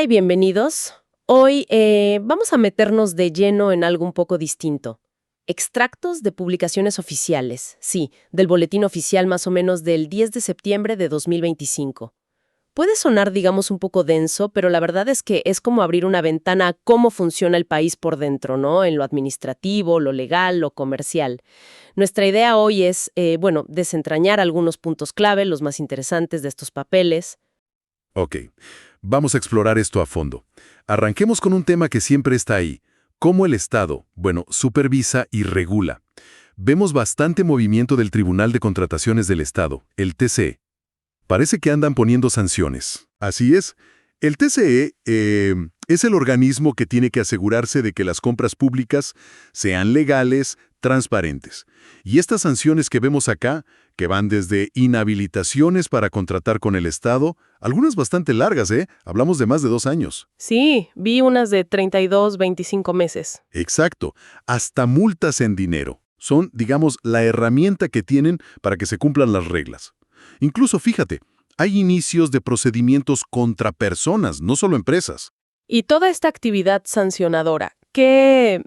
Hola y bienvenidos. Hoy vamos a meternos de lleno en algo un poco distinto. Extractos de publicaciones oficiales, sí, del boletín oficial más o menos del 10 de septiembre de 2025. Puede sonar, digamos, un poco denso, pero la verdad es que es como abrir una ventana a cómo funciona el país por dentro, ¿no? En lo administrativo, lo legal, lo comercial. Nuestra idea hoy es, desentrañar algunos puntos clave, los más interesantes de estos papeles. Ok, vamos a explorar esto a fondo. Arranquemos con un tema que siempre está ahí. ¿Cómo el Estado, supervisa y regula? Vemos bastante movimiento del Tribunal de Contrataciones del Estado, el TCE. Parece que andan poniendo sanciones. Así es. El TCE es el organismo que tiene que asegurarse de que las compras públicas sean legales, transparentes. Y estas sanciones que vemos acá, que van desde inhabilitaciones para contratar con el Estado, algunas bastante largas, hablamos de más de 2 años. Sí, vi unas de 32, 25 meses. Exacto, hasta multas en dinero. Son, digamos, la herramienta que tienen para que se cumplan las reglas. Incluso, fíjate, hay inicios de procedimientos contra personas, no solo empresas. Y toda esta actividad sancionadora, ¿qué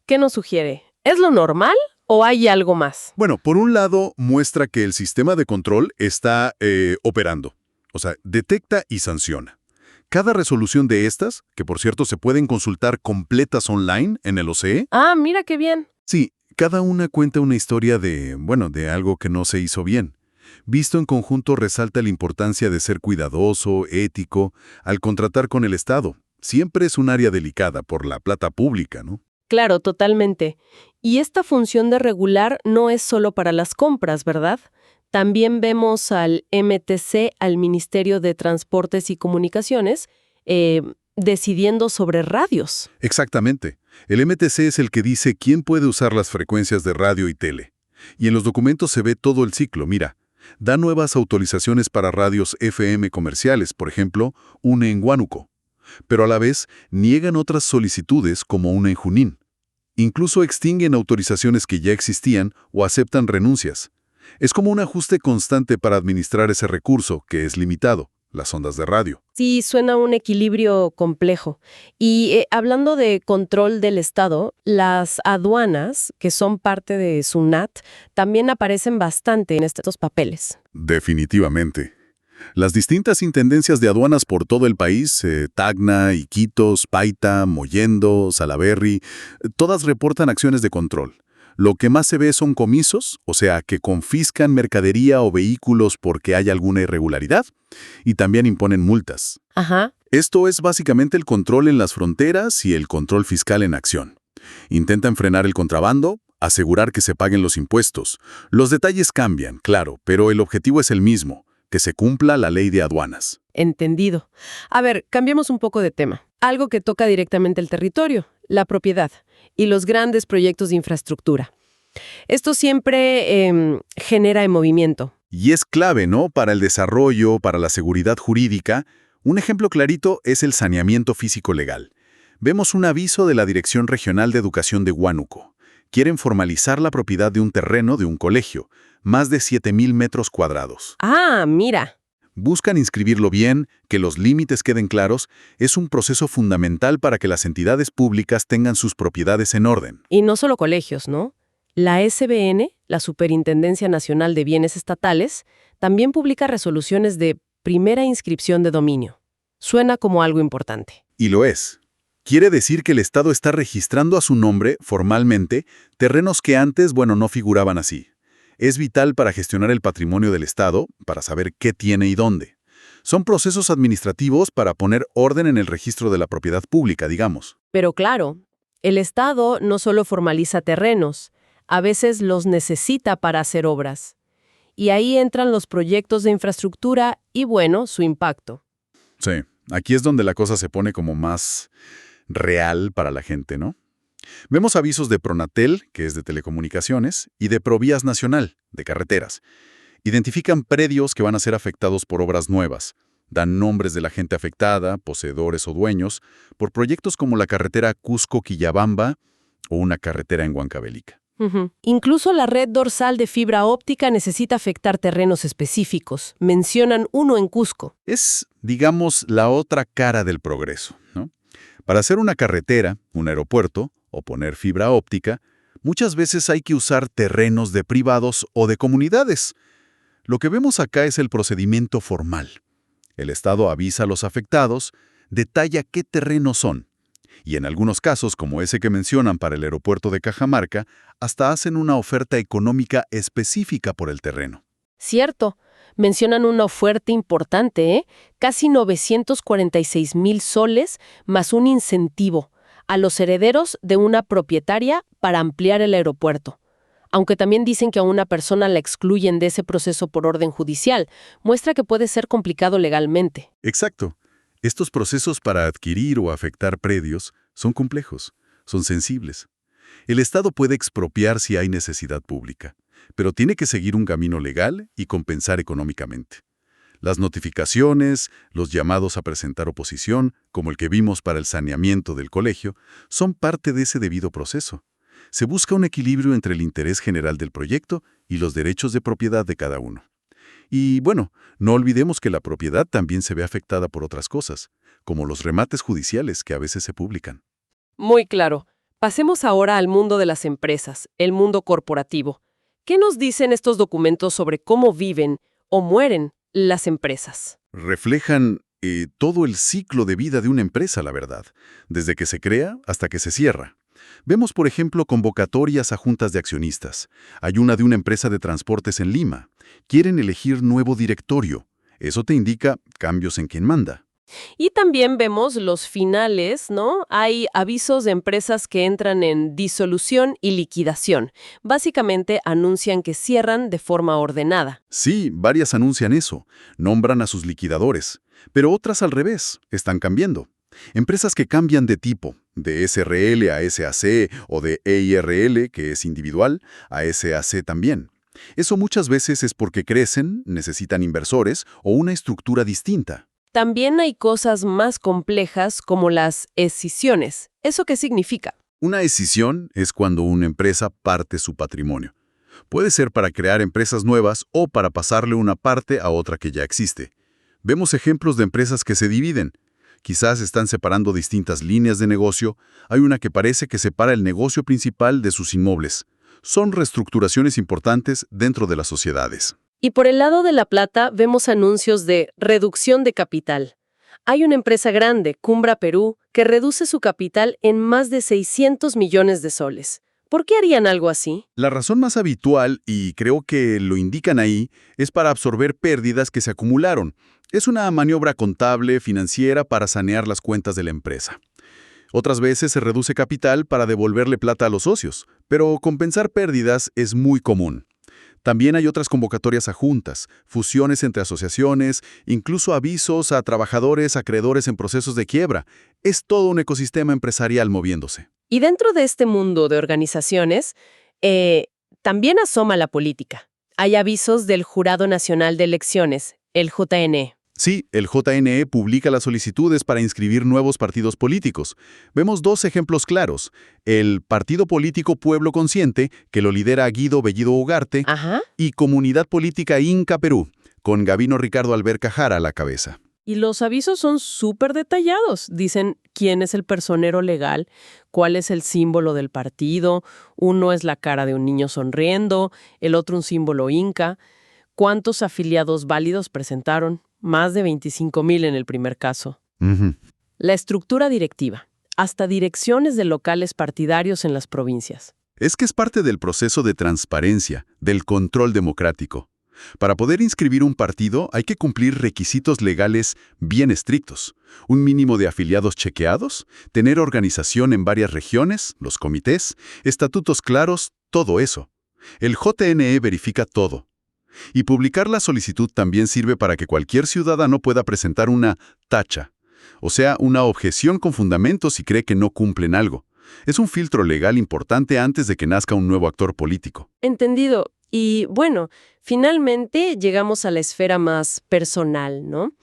nos sugiere? ¿Es lo normal o hay algo más? Bueno, por un lado, muestra que el sistema de control está operando. O sea, detecta y sanciona. Cada resolución de estas, que por cierto se pueden consultar completas online en el OCE. Ah, mira qué bien. Sí, cada una cuenta una historia de algo que no se hizo bien. Visto en conjunto resalta la importancia de ser cuidadoso, ético, al contratar con el Estado. Siempre es un área delicada por la plata pública, ¿no? Claro, totalmente. Y esta función de regular no es solo para las compras, ¿verdad? También vemos al MTC, al Ministerio de Transportes y Comunicaciones, decidiendo sobre radios. Exactamente. El MTC es el que dice quién puede usar las frecuencias de radio y tele. Y en los documentos se ve todo el ciclo, mira. Da nuevas autorizaciones para radios FM comerciales, por ejemplo, una en Huánuco. Pero a la vez niegan otras solicitudes como una en Junín. Incluso extinguen autorizaciones que ya existían o aceptan renuncias. Es como un ajuste constante para administrar ese recurso, que es limitado, las ondas de radio. Sí, suena un equilibrio complejo. Y hablando de control del Estado, las aduanas, que son parte de SUNAT, también aparecen bastante en estos papeles. Definitivamente. Las distintas intendencias de aduanas por todo el país, Tacna, Iquitos, Paita, Mollendo, Salaberry, todas reportan acciones de control. Lo que más se ve son comisos, o sea, que confiscan mercadería o vehículos porque hay alguna irregularidad, y también imponen multas. Ajá. Esto es básicamente el control en las fronteras y el control fiscal en acción. Intentan frenar el contrabando, asegurar que se paguen los impuestos. Los detalles cambian, claro, pero el objetivo es el mismo, que se cumpla la ley de aduanas. Entendido. A ver, cambiemos un poco de tema. Algo que toca directamente el territorio, la propiedad y los grandes proyectos de infraestructura. Esto siempre genera movimiento. Y es clave, ¿no?, para el desarrollo, para la seguridad jurídica. Un ejemplo clarito es el saneamiento físico legal. Vemos un aviso de la Dirección Regional de Educación de Huánuco. Quieren formalizar la propiedad de un terreno de un colegio, más de 7,000 metros cuadrados. Ah, mira. Buscan inscribirlo bien, que los límites queden claros. Es un proceso fundamental para que las entidades públicas tengan sus propiedades en orden. Y no solo colegios, ¿no? La SBN, la Superintendencia Nacional de Bienes Estatales, también publica resoluciones de primera inscripción de dominio. Suena como algo importante. Y lo es. Quiere decir que el Estado está registrando a su nombre, formalmente, terrenos que antes, no figuraban así. Es vital para gestionar el patrimonio del Estado, para saber qué tiene y dónde. Son procesos administrativos para poner orden en el registro de la propiedad pública, digamos. Pero claro, el Estado no solo formaliza terrenos, a veces los necesita para hacer obras. Y ahí entran los proyectos de infraestructura y, su impacto. Sí, aquí es donde la cosa se pone como más real para la gente, ¿no? Vemos avisos de Pronatel, que es de telecomunicaciones, y de Provías Nacional, de carreteras. Identifican predios que van a ser afectados por obras nuevas. Dan nombres de la gente afectada, poseedores o dueños, por proyectos como la carretera Cusco-Quillabamba o una carretera en Huancavelica. Ujú. Incluso la red dorsal de fibra óptica necesita afectar terrenos específicos. Mencionan uno en Cusco. Es, digamos, la otra cara del progreso, ¿no? Para hacer una carretera, un aeropuerto o poner fibra óptica, muchas veces hay que usar terrenos de privados o de comunidades. Lo que vemos acá es el procedimiento formal. El Estado avisa a los afectados, detalla qué terrenos son. Y en algunos casos, como ese que mencionan para el aeropuerto de Cajamarca, hasta hacen una oferta económica específica por el terreno. Cierto. Mencionan una oferta importante, ¿eh? Casi 946,000 soles más un incentivo a los herederos de una propietaria para ampliar el aeropuerto. Aunque también dicen que a una persona la excluyen de ese proceso por orden judicial, muestra que puede ser complicado legalmente. Exacto. Estos procesos para adquirir o afectar predios son complejos, son sensibles. El Estado puede expropiar si hay necesidad pública, pero tiene que seguir un camino legal y compensar económicamente. Las notificaciones, los llamados a presentar oposición, como el que vimos para el saneamiento del colegio, son parte de ese debido proceso. Se busca un equilibrio entre el interés general del proyecto y los derechos de propiedad de cada uno. Y bueno, no olvidemos que la propiedad también se ve afectada por otras cosas, como los remates judiciales que a veces se publican. Muy claro. Pasemos ahora al mundo de las empresas, el mundo corporativo. ¿Qué nos dicen estos documentos sobre cómo viven o mueren las empresas? Reflejan todo el ciclo de vida de una empresa, la verdad, desde que se crea hasta que se cierra. Vemos, por ejemplo, convocatorias a juntas de accionistas. Hay una de una empresa de transportes en Lima. Quieren elegir nuevo directorio. Eso te indica cambios en quien manda. Y también vemos los finales, ¿no? Hay avisos de empresas que entran en disolución y liquidación. Básicamente anuncian que cierran de forma ordenada. Sí, varias anuncian eso. Nombran a sus liquidadores. Pero otras al revés, están cambiando. Empresas que cambian de tipo, de SRL a SAC o de EIRL, que es individual, a SAC también. Eso muchas veces es porque crecen, necesitan inversores o una estructura distinta. También hay cosas más complejas como las escisiones. ¿Eso qué significa? Una escisión es cuando una empresa parte su patrimonio. Puede ser para crear empresas nuevas o para pasarle una parte a otra que ya existe. Vemos ejemplos de empresas que se dividen. Quizás están separando distintas líneas de negocio. Hay una que parece que separa el negocio principal de sus inmuebles. Son reestructuraciones importantes dentro de las sociedades. Y por el lado de la plata vemos anuncios de reducción de capital. Hay una empresa grande, Cumbra Perú, que reduce su capital en más de 600 millones de soles. ¿Por qué harían algo así? La razón más habitual, y creo que lo indican ahí, es para absorber pérdidas que se acumularon. Es una maniobra contable, financiera, para sanear las cuentas de la empresa. Otras veces se reduce capital para devolverle plata a los socios, pero compensar pérdidas es muy común. También hay otras convocatorias a juntas, fusiones entre asociaciones, incluso avisos a trabajadores, acreedores en procesos de quiebra. Es todo un ecosistema empresarial moviéndose. Y dentro de este mundo de organizaciones, también asoma la política. Hay avisos del Jurado Nacional de Elecciones, el JNE. Sí, el JNE publica las solicitudes para inscribir nuevos partidos políticos. Vemos dos ejemplos claros. El Partido Político Pueblo Consciente, que lo lidera Guido Bellido Ugarte, Ajá. y Comunidad Política Inca Perú, con Gabino Ricardo Alberca Jara a la cabeza. Y los avisos son súper detallados. Dicen quién es el personero legal, cuál es el símbolo del partido, uno es la cara de un niño sonriendo, el otro un símbolo inca, cuántos afiliados válidos presentaron, más de 25,000 en el primer caso. La estructura directiva, hasta direcciones de locales partidarios en las provincias. Es que es parte del proceso de transparencia, del control democrático. Para poder inscribir un partido hay que cumplir requisitos legales bien estrictos. Un mínimo de afiliados chequeados, tener organización en varias regiones, los comités, estatutos claros, todo eso. El JNE verifica todo. Y publicar la solicitud también sirve para que cualquier ciudadano pueda presentar una tacha, o sea, una objeción con fundamentos si cree que no cumplen algo. Es un filtro legal importante antes de que nazca un nuevo actor político. Entendido. Y bueno, finalmente llegamos a la esfera más personal, ¿no?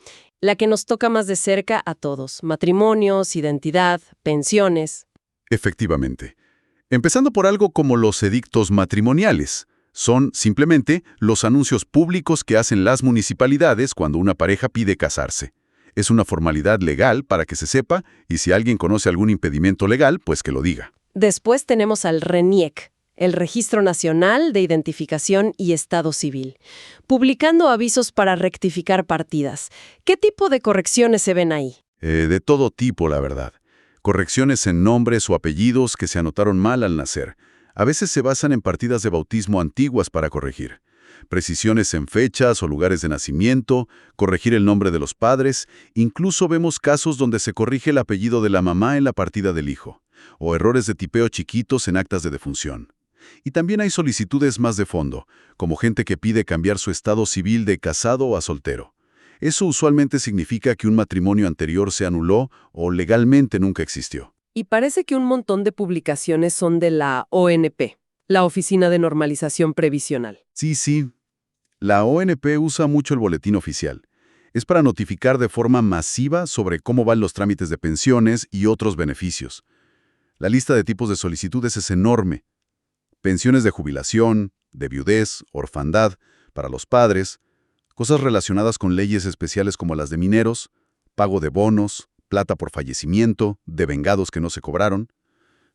La que nos toca más de cerca a todos. Matrimonios, identidad, pensiones. Efectivamente. Empezando por algo como los edictos matrimoniales. Son simplemente los anuncios públicos que hacen las municipalidades cuando una pareja pide casarse. Es una formalidad legal para que se sepa, y si alguien conoce algún impedimento legal, pues que lo diga. Después tenemos al RENIEC, el Registro Nacional de Identificación y Estado Civil, publicando avisos para rectificar partidas. ¿Qué tipo de correcciones se ven ahí? De todo tipo, la verdad. Correcciones en nombres o apellidos que se anotaron mal al nacer. A veces se basan en partidas de bautismo antiguas para corregir. Precisiones en fechas o lugares de nacimiento, corregir el nombre de los padres, incluso vemos casos donde se corrige el apellido de la mamá en la partida del hijo, o errores de tipeo chiquitos en actas de defunción. Y también hay solicitudes más de fondo, como gente que pide cambiar su estado civil de casado a soltero. Eso usualmente significa que un matrimonio anterior se anuló o legalmente nunca existió. Y parece que un montón de publicaciones son de la ONP, la Oficina de Normalización Previsional. Sí. La ONP usa mucho el boletín oficial. Es para notificar de forma masiva sobre cómo van los trámites de pensiones y otros beneficios. La lista de tipos de solicitudes es enorme. Pensiones de jubilación, de viudez, orfandad, para los padres, cosas relacionadas con leyes especiales como las de mineros, pago de bonos, plata por fallecimiento, de vengados que no se cobraron,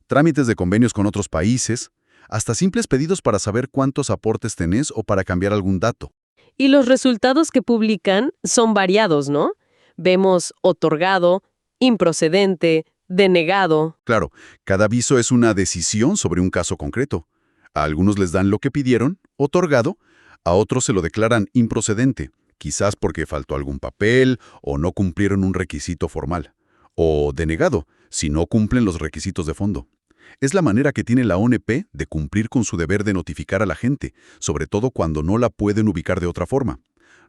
trámites de convenios con otros países, hasta simples pedidos para saber cuántos aportes tenés o para cambiar algún dato. Y los resultados que publican son variados, ¿no? Vemos otorgado, improcedente, denegado. Claro, cada aviso es una decisión sobre un caso concreto. A algunos les dan lo que pidieron, otorgado, a otros se lo declaran improcedente, quizás porque faltó algún papel o no cumplieron un requisito formal. O denegado, si no cumplen los requisitos de fondo. Es la manera que tiene la ONP de cumplir con su deber de notificar a la gente, sobre todo cuando no la pueden ubicar de otra forma.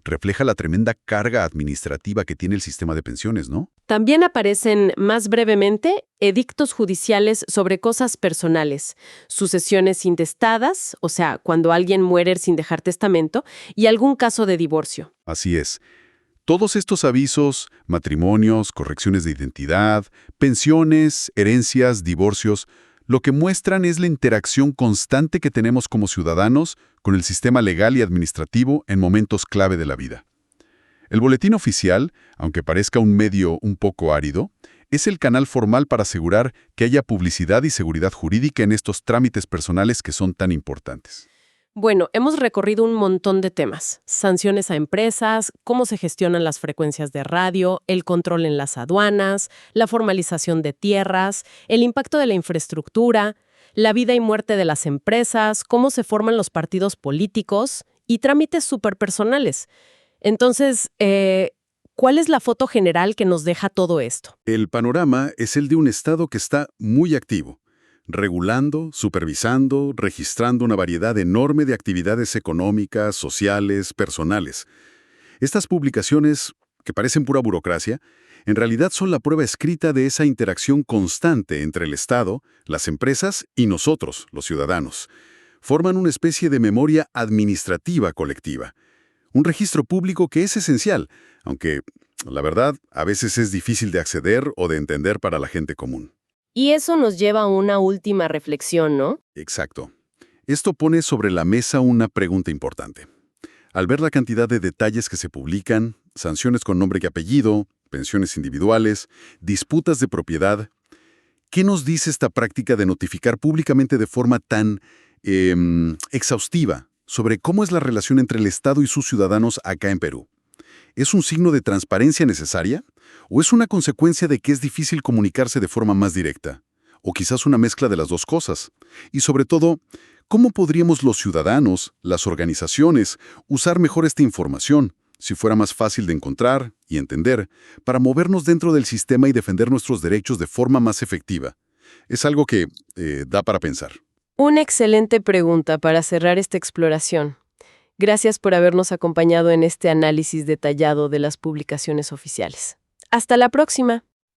Refleja la tremenda carga administrativa que tiene el sistema de pensiones, ¿no? También aparecen, más brevemente, edictos judiciales sobre cosas personales, sucesiones intestadas, o sea, cuando alguien muere sin dejar testamento, y algún caso de divorcio. Así es. Todos estos avisos, matrimonios, correcciones de identidad, pensiones, herencias, divorcios, lo que muestran es la interacción constante que tenemos como ciudadanos con el sistema legal y administrativo en momentos clave de la vida. El boletín oficial, aunque parezca un medio un poco árido, es el canal formal para asegurar que haya publicidad y seguridad jurídica en estos trámites personales que son tan importantes. Bueno, hemos recorrido un montón de temas. Sanciones a empresas, cómo se gestionan las frecuencias de radio, el control en las aduanas, la formalización de tierras, el impacto de la infraestructura, la vida y muerte de las empresas, cómo se forman los partidos políticos y trámites superpersonales. Entonces, ¿cuál es la foto general que nos deja todo esto? El panorama es el de un Estado que está muy activo, regulando, supervisando, registrando una variedad enorme de actividades económicas, sociales, personales. Estas publicaciones, que parecen pura burocracia, en realidad son la prueba escrita de esa interacción constante entre el Estado, las empresas y nosotros, los ciudadanos. Forman una especie de memoria administrativa colectiva. Un registro público que es esencial, aunque, la verdad, a veces es difícil de acceder o de entender para la gente común. Y eso nos lleva a una última reflexión, ¿no? Exacto. Esto pone sobre la mesa una pregunta importante. Al ver la cantidad de detalles que se publican, sanciones con nombre y apellido, pensiones individuales, disputas de propiedad, ¿qué nos dice esta práctica de notificar públicamente de forma tan exhaustiva sobre cómo es la relación entre el Estado y sus ciudadanos acá en Perú? ¿Es un signo de transparencia necesaria? ¿O es una consecuencia de que es difícil comunicarse de forma más directa? ¿O quizás una mezcla de las dos cosas? Y sobre todo, ¿cómo podríamos los ciudadanos, las organizaciones, usar mejor esta información, si fuera más fácil de encontrar y entender, para movernos dentro del sistema y defender nuestros derechos de forma más efectiva? Es algo que da para pensar. Una excelente pregunta para cerrar esta exploración. Gracias por habernos acompañado en este análisis detallado de las publicaciones oficiales. Hasta la próxima.